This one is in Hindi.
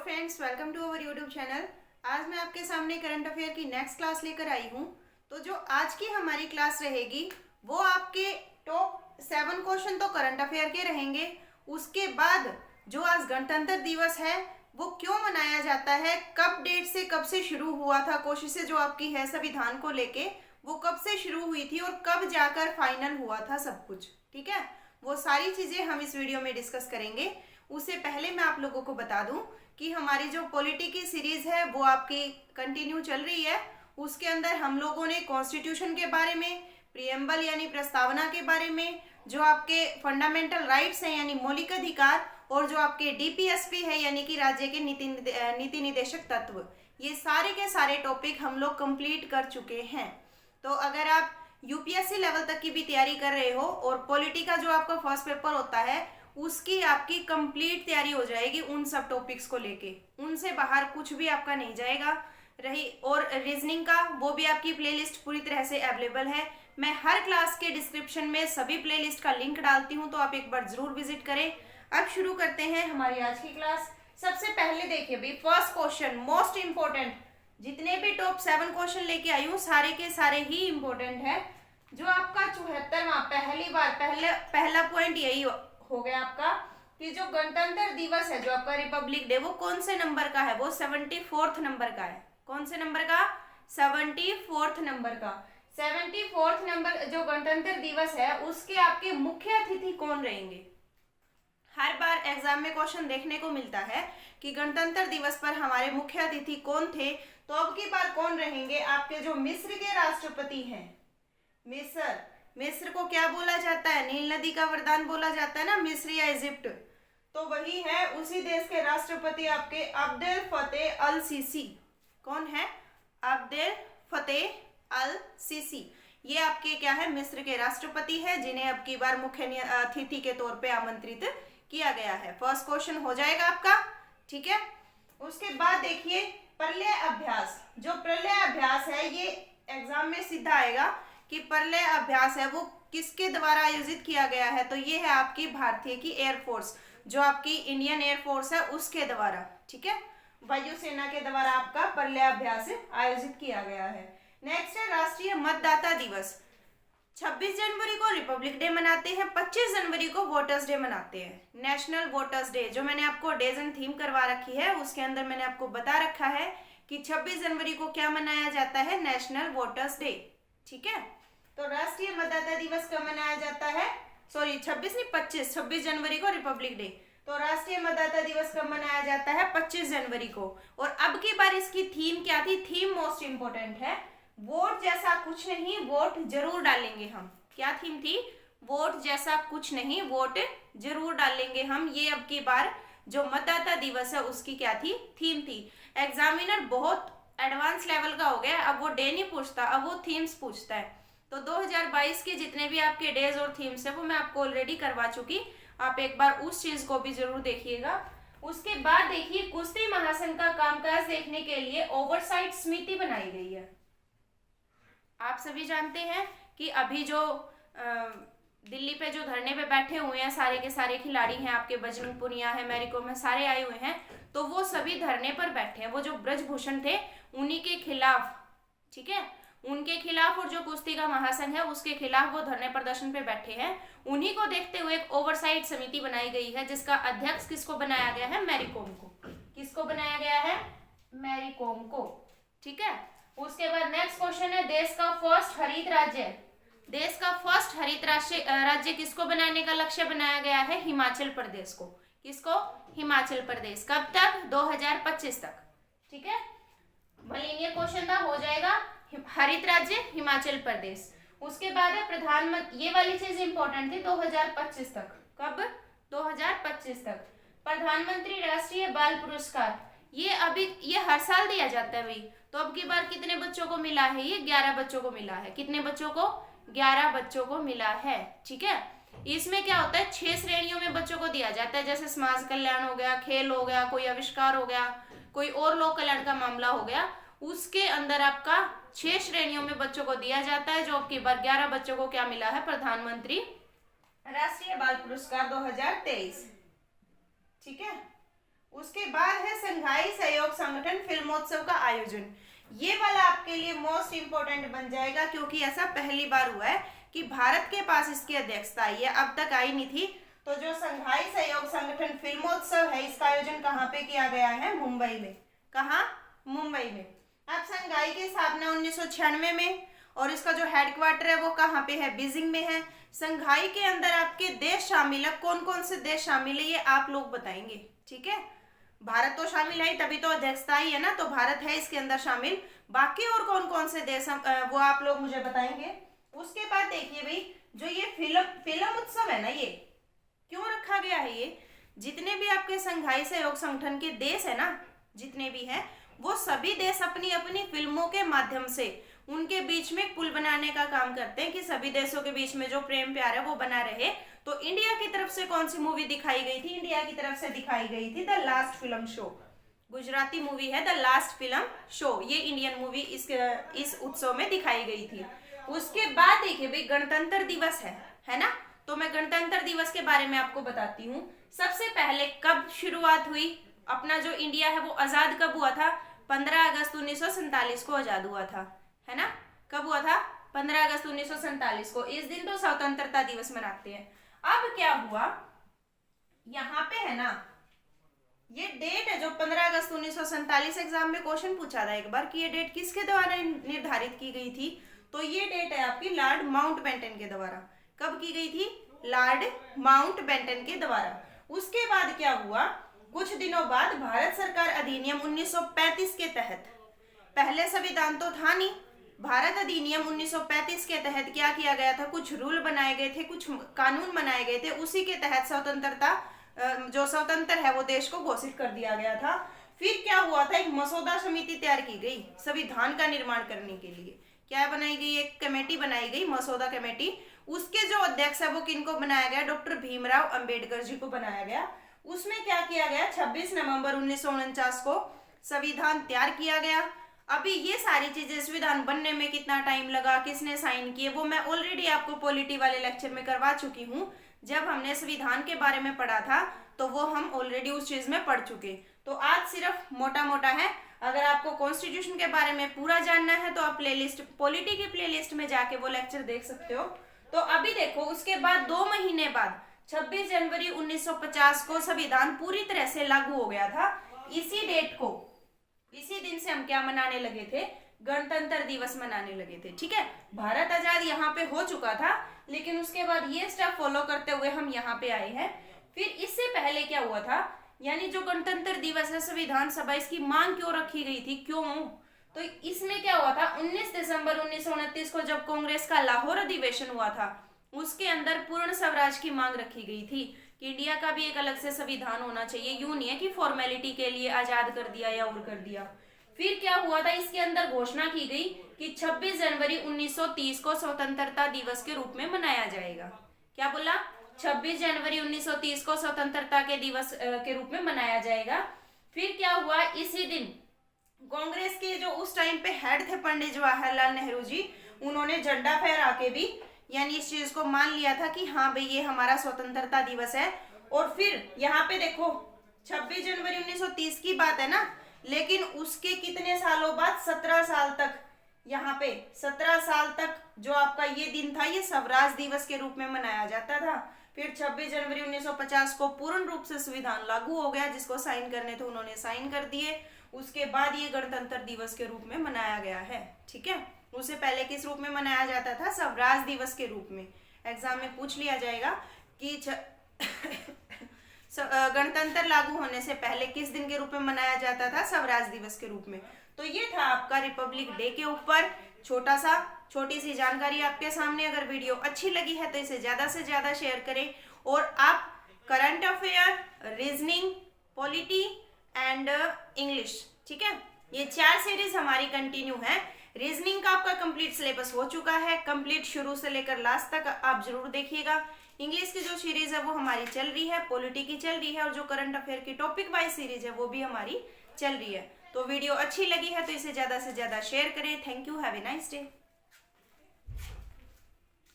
Friends, welcome to our YouTube channel. आज मैं आपके सामने करंट अफेयर की नेक्स्ट क्लास लेकर आई हूँ। तो जो आज की हमारी क्लास रहेगी वो आपके टॉप 7 क्वेश्चन तो करंट अफेयर के रहेंगे। उसके बाद जो आज गणतंत्र दिवस है वो क्यों मनाया जाता है, कब डेट से कब से शुरू हुआ था, कोशिशें जो आपकी है संविधान को लेके वो कब से शुरू हुई थी और कब जाकर फाइनल हुआ था सब कुछ, ठीक है। वो सारी चीज़ें हम इस वीडियो में डिस्कस करेंगे। उससे पहले मैं आप लोगों को बता दूं कि हमारी जो पॉलिटी की सीरीज है वो आपकी कंटिन्यू चल रही है। उसके अंदर हम लोगों ने कॉन्स्टिट्यूशन के बारे में, प्रियम्बल यानी प्रस्तावना के बारे में, जो आपके फंडामेंटल राइट्स हैं यानी मौलिक अधिकार, और जो आपके डीपीएसपी है यानी कि राज्य के नीति निर्देशक तत्व, ये सारे के सारे टॉपिक हम लोग कंप्लीट कर चुके हैं। तो अगर आप यूपीएससी लेवल तक की भी तैयारी कर रहे हो और पॉलिटी का जो आपका फर्स्ट पेपर होता है उसकी आपकी कंप्लीट तैयारी हो जाएगी उन सब टॉपिक्स को लेके, उनसे बाहर कुछ भी आपका नहीं जाएगा। रही और रीजनिंग का, वो भी आपकी प्लेलिस्ट पूरी तरह से अवेलेबल है। मैं हर क्लास के डिस्क्रिप्शन में सभी प्लेलिस्ट का लिंक डालती हूँ, तो आप एक बार जरूर विजिट करें। अब शुरू करते हैं हमारी आज की क्लास। सबसे पहले देखिए भाई, फर्स्ट क्वेश्चन मोस्ट इंपॉर्टेंट, जितने भी टॉप 7 क्वेश्चन लेके आई हूँ सारे के सारे ही इंपॉर्टेंट है। जो आपका 74वां पहला पॉइंट यही हो गया आपका कि जो गणतंत्र दिवस है, जो आपका रिपब्लिक डे, वो कौन से नंबर का है? वो 74th नंबर का है। कौन से नंबर का? 74th नंबर का। 74th नंबर जो गणतंत्र दिवस है उसके आपके मुख्य अतिथि कौन रहेंगे? हर बार एग्जाम में क्वेश्चन देखने को मिलता है कि गणतंत्र दिवस पर हमारे मुख्य अतिथि कौन थे। तो अब की बार कौन रहेंगे? आपके जो मिस्र के राष्ट्रपति हैं, मिस्र को क्या बोला जाता है? नील नदी का वरदान बोला जाता है ना, मिस्र या इजिप्ट। तो वही है, उसी देश के राष्ट्रपति आपके अब्देल फतेह अल सीसी। कौन है? अब्देल फतेह अल सीसी। ये आपके क्या है? मिस्र के राष्ट्रपति है, जिन्हें अब की बार मुख्य अतिथि के तौर पे आमंत्रित किया गया है। फर्स्ट क्वेश्चन हो जाएगा आपका, ठीक है। उसके बाद देखिए प्रलय अभ्यास। जो प्रलय अभ्यास है ये एग्जाम में सीधा आएगा कि प्रलय अभ्यास है वो किसके द्वारा आयोजित किया गया है? तो ये है आपकी भारतीय की एयरफोर्स, जो आपकी इंडियन एयरफोर्स है उसके द्वारा, ठीक है, वायुसेना के द्वारा आपका प्रलय अभ्यास आयोजित किया गया है। नेक्स्ट है राष्ट्रीय मतदाता दिवस। 26 जनवरी को रिपब्लिक डे मनाते हैं, 25 जनवरी को वोटर्स डे मनाते हैं, नेशनल वोटर्स डे। जो मैंने आपको डेज एंड थीम करवा रखी है उसके अंदर मैंने आपको बता रखा है कि 26 जनवरी को क्या मनाया जाता है? नेशनल वोटर्स डे, ठीक है। तो राष्ट्रीय मतदाता दिवस कब मनाया जाता है? सॉरी 26 नहीं 25 जनवरी को रिपब्लिक डे। तो राष्ट्रीय मतदाता दिवस कब मनाया जाता है? 25 जनवरी को। और अब की बार इसकी थीम क्या थी? थीम मोस्ट इंपोर्टेंट है, वोट जैसा कुछ नहीं, वोट जरूर डालेंगे हम। क्या थीम थी? वोट जैसा कुछ नहीं, वोट जरूर डालेंगे हम। ये अब की बार जो मतदाता दिवस है उसकी क्या थी? थीम थी। एग्जामिनर बहुत एडवांस लेवल का हो गया, अब वो डे नहीं पूछता, अब वो थीम्स पूछता है। तो 2022 के जितने भी आपके डेज और थीम्स है वो मैं आपको ऑलरेडी करवा चुकी, आप एक बार उस चीज को भी जरूर देखिएगा। उसके बाद देखिए कुश्ती महासंघ का कामकाज देखने के लिए ओवरसाइट समिति बनाई गई है। आप सभी जानते हैं कि अभी जो दिल्ली पे जो धरने पे बैठे हुए हैं सारे के सारे खिलाड़ी हैं, आपके बजरंग पुनिया है, मैरी कॉम है, सारे आए हुए हैं। तो वो सभी धरने पर बैठे हैं। वो जो ब्रजभूषण थे उन्हीं के खिलाफ, ठीक है, उनके खिलाफ, और जो कुश्ती का महासंघ है उसके खिलाफ वो धरने प्रदर्शन पे बैठे हैं। उन्हीं को देखते हुए एक ओवरसाइट समिति बनाई गई है, जिसका अध्यक्ष किसको बनाया गया है? मैरी कॉम को। किसको बनाया गया है? मैरी कॉम को, ठीक है। उसके बाद नेक्स्ट क्वेश्चन है देश का फर्स्ट हरित राज्य। देश का फर्स्ट हरित राज्य किसको बनाने का लक्ष्य बनाया गया है? हिमाचल प्रदेश को। किसको? हिमाचल प्रदेश। कब तक? 2025 तक, ठीक है। मिलेनियर क्वेश्चन था, हो जाएगा हरित राज्य हिमाचल प्रदेश। उसके बाद है प्रधानमंत्री, ये वाली चीज इंपॉर्टेंट थी, 2025 तक। कब? 2025 तक। प्रधानमंत्री राष्ट्रीय बाल पुरस्कार, ये हर साल दिया जाता है भाई। तो अब की बार कितने बच्चों को मिला है? ये 11 बच्चों को मिला है। कितने बच्चों को? 11 बच्चों को मिला है, ठीक है। इसमें क्या होता है? 6 श्रेणियों में बच्चों को दिया जाता है, जैसे समाज कल्याण हो गया, खेल हो गया, कोई आविष्कार हो गया, कोई और लोक कल्याण का मामला हो गया। उसके अंदर आपका 6 श्रेणियों में बच्चों को दिया जाता है। जो अब की बार 11 बच्चों को क्या मिला है? प्रधानमंत्री राष्ट्रीय बाल पुरस्कार 2023, ठीक है। उसके बाद है संघाई सहयोग संगठन फिल्मोत्सव का आयोजन। ये वाला आपके लिए मोस्ट इंपोर्टेंट बन जाएगा, क्योंकि ऐसा पहली बार हुआ है कि भारत के पास इसकी अध्यक्षता आई है, अब तक आई नहीं थी। तो जो संघाई सहयोग संगठन फिल्मोत्सव है, इसका आयोजन कहाँ पे किया गया है? मुंबई में। कहाँ? मुंबई में। अब संघाई की स्थापना 1996 में, और इसका जो हेडक्वार्टर है वो कहाँ पे है? बीजिंग में है। संघाई के अंदर आपके देश शामिल है, कौन कौन से देश शामिल है ये आप लोग बताएंगे, ठीक है। भारत तो शामिल है, तभी तो अध्यक्षता ही है ना, तो भारत है इसके अंदर शामिल। बाकी और कौन कौन से देश वो आप लोग मुझे बताएंगे। उसके बाद देखिए भाई, जो ये फिल्म उत्सव है ना, ये क्यों रखा गया है? ये जितने भी आपके संघाई सहयोग संगठन के देश है ना, जितने भी हैं, वो सभी देश अपनी अपनी फिल्मों के माध्यम से उनके बीच में पुल बनाने का काम करते हैं कि सभी देशों के बीच में जो प्रेम प्यार है वो बना रहे। तो इंडिया की तरफ से कौन सी मूवी दिखाई गई थी? इंडिया की तरफ से दिखाई गई थी the last film show. Gujarati movie है द लास्ट फिल्म शो, ये इंडियन मूवी इस उत्सव में दिखाई गई थी। उसके बाद देखिए भाई, गणतंत्र दिवस है ना, तो मैं गणतंत्र दिवस के बारे में आपको बताती हूँ। सबसे पहले कब शुरुआत हुई? अपना जो इंडिया है वो आजाद कब हुआ था? 15 अगस्त 1947 को आजाद हुआ था, है ना। कब हुआ था? 15 अगस्त 1947 को। इस दिन तो स्वतंत्रता दिवस मनाते हैं। अब क्या हुआ, यहाँ पे है ना, ये डेट है जो 15 अगस्त 1947 एग्जाम में क्वेश्चन पूछा था एक बार कि ये डेट किसके द्वारा निर्धारित की गई थी? तो ये डेट है आपकी लॉर्ड माउंटबेटन के द्वारा। कब की गई थी? लॉर्ड माउंटबेटन के द्वारा। उसके बाद क्या हुआ, कुछ दिनों बाद भारत सरकार अधिनियम 1935 के तहत, पहले संविधान तो था नहीं, भारत अधिनियम 1935 के तहत क्या किया गया था? कुछ रूल बनाए गए थे, कुछ कानून बनाए गए थे, उसी के तहत स्वतंत्रता, जो स्वतंत्र है वो देश को घोषित कर दिया गया था। फिर क्या हुआ था? एक मसौदा समिति तैयार की गई संविधान का निर्माण करने के लिए। क्या बनाई गई? एक कमेटी बनाई गई, मसौदा कमेटी। उसके जो अध्यक्ष है वो किनको बनाया गया? डॉक्टर भीमराव अंबेडकर जी को बनाया गया। उसमें क्या किया गया? 26 नवंबर 1949 को संविधान तैयार किया गया। अभी ये सारी चीजें, संविधान बनने में कितना टाइम लगा, किसने साइन किए, वो मैं ऑलरेडी आपको पॉलिटी वाले लेक्चर में करवा चुकी हूँ। जब हमने संविधान के बारे में पढ़ा था तो वो हम ऑलरेडी उस चीज में पढ़ चुके। तो आज सिर्फ मोटा मोटा है। अगर आपको कॉन्स्टिट्यूशन के बारे में पूरा जानना है तो आप प्लेलिस्ट, पॉलिटी की प्लेलिस्ट में जाके वो लेक्चर देख सकते हो। तो अभी देखो, उसके बाद 2 महीने बाद 26 जनवरी 1950 को संविधान पूरी तरह से लागू हो गया था। इसी डेट को, इसी दिन से हम क्या मनाने लगे थे? गणतंत्र दिवस मनाने लगे थे, ठीक है। भारत आजाद यहाँ पे हो चुका था, लेकिन उसके बाद ये स्टेप फॉलो करते हुए हम यहाँ पे आए हैं। फिर इससे पहले क्या हुआ था, यानी जो गणतंत्र दिवस है, संविधान सभा, इसकी मांग क्यों रखी गई थी, क्यों? तो इसमें क्या हुआ था, 19 दिसंबर 1929 को जब कांग्रेस का लाहौर अधिवेशन हुआ था, उसके अंदर पूर्ण स्वराज की मांग रखी गई थी कि इंडिया का भी एक अलग से संविधान होना चाहिए। यूं नहीं है कि फॉर्मेलिटी के लिए आजाद कर दिया या और कर दिया। फिर क्या हुआ था, इसके अंदर घोषणा की गई कि 26 जनवरी 1930 को स्वतंत्रता दिवस के रूप में मनाया जाएगा। क्या बोला? 26 जनवरी 1930 को स्वतंत्रता के दिवस के रूप में मनाया जाएगा। फिर क्या हुआ, इसी दिन कांग्रेस के जो उस टाइम पे हेड थे पंडित जवाहरलाल नेहरू जी, उन्होंने झंडा फहरा के भी यानी इस चीज को मान लिया था कि हाँ भाई ये हमारा स्वतंत्रता दिवस है। और फिर यहाँ पे देखो 26 जनवरी 1930 की बात है ना, लेकिन उसके कितने सालों बाद 17 साल तक, यहाँ पे 17 साल तक जो आपका ये दिन था ये स्वराज दिवस के रूप में मनाया जाता था। फिर 26 जनवरी 1950 को पूर्ण रूप से संविधान लागू हो गया, जिसको साइन करने थे उन्होंने साइन कर दिए। उसके बाद ये गणतंत्र दिवस के रूप में मनाया गया है, ठीक है। उससे पहले किस रूप में मनाया जाता था? स्वराज दिवस के रूप में। एग्जाम में पूछ लिया जाएगा कि गणतंत्र लागू होने से पहले किस दिन के रूप में मनाया जाता था? स्वराज दिवस के रूप में। तो ये था आपका रिपब्लिक डे के ऊपर छोटी सी जानकारी आपके सामने। अगर वीडियो अच्छी लगी है तो इसे ज्यादा से ज्यादा शेयर करें, और आप current affair, reasoning, polity and English, ठीक है, ये 4 सीरीज हमारी कंटिन्यू है। रीजनिंग का आपका कंप्लीट सिलेबस हो चुका है, कंप्लीट शुरू से लेकर लास्ट तक आप जरूर देखिएगा। इंग्लिश की जो सीरीज है वो हमारी चल रही है, पॉलिटी की चल रही है, और जो करंट अफेयर की टॉपिक वाइज सीरीज है वो भी हमारी चल रही है। तो वीडियो अच्छी लगी है तो इसे ज्यादा से ज्यादा शेयर करें। Thank you, have a nice day.